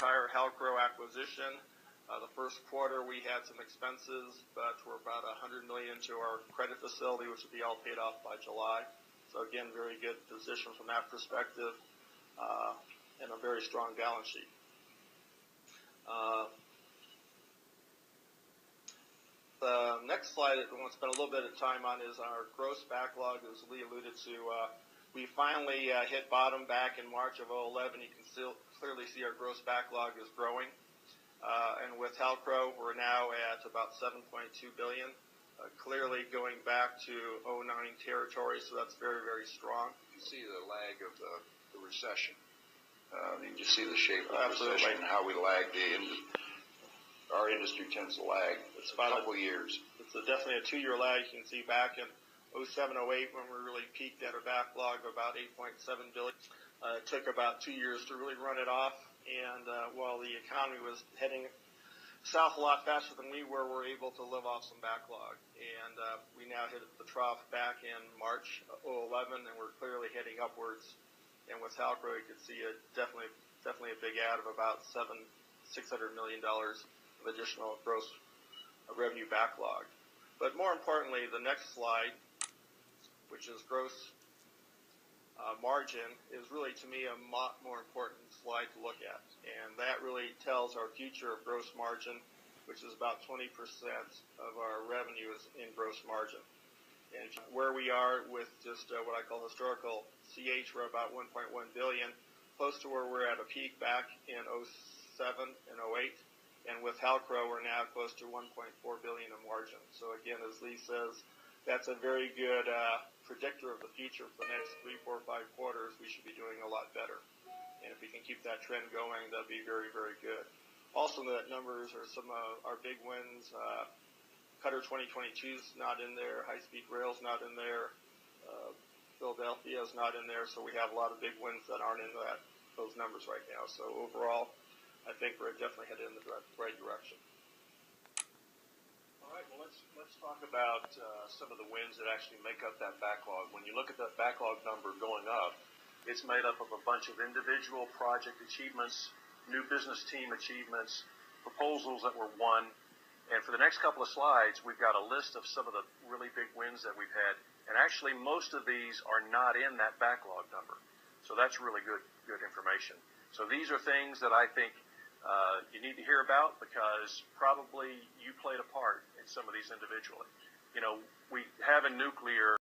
entire Halcro acquisition. The first quarter we had some expenses, but we're about $100 million to our credit facility, which will be all paid off by July. So again, very good position from that perspective, and a very strong balance sheet. The next slide I want to spend a little bit of time on is our gross backlog. As Lee alluded to, we finally hit bottom back in March of 2011. You can still clearly see our gross backlog is growing. And with Halcro, we're now at about $7.2 billion, clearly going back to 2009 territory, so that's very, very strong. You see the lag of the recession. You just see the shape of the recession and how we lag. Our industry tends to lag. It's about a couple years. It's definitely a 2-year lag. You can see back in 2007, 2008 when we really peaked at a backlog of about $8.7 billion. It took about 2 years to really run it off. And while the economy was heading south a lot faster than we were able to live off some backlog. And we now hit the trough back in March of 2011, and we're clearly heading upwards. And with Halcro, you can see definitely a big add of about $600 million of additional gross revenue backlog. But more importantly, the next slide, which is gross margin, is really, to me, a lot more important slide to look at. And that really tells our future of gross margin, which is about 20% of our revenue is in gross margin. And where we are with just what I call historical CH, we're about $1.1 billion, close to where we're at a peak back in 2007 and 2008. And with Halcro, we're now close to $1.4 billion in margin. So again, as Lee says, that's a very good predictor of the future for the next 3, 4, 5 quarters. We should be doing a lot better. And if we can keep that trend going, that'd be very, very good. Also, the numbers are some of our big wins. Cutter 2022 is not in there. High-speed rail's not in there. Philadelphia is not in there. So we have a lot of big wins that aren't in those numbers right now. So overall, I think we're definitely headed in the right direction. All right, well, let's talk about some of the wins that actually make up that backlog. When you look at that backlog number going up, it's made up of a bunch of individual project achievements, new business team achievements, proposals that were won. And for the next couple of slides, we've got a list of some of the really big wins that we've had. And actually, most of these are not in that backlog number. So that's really good information. So these are things that I think you need to hear about, because probably you played a part in some of these individually. You know, we have in nuclear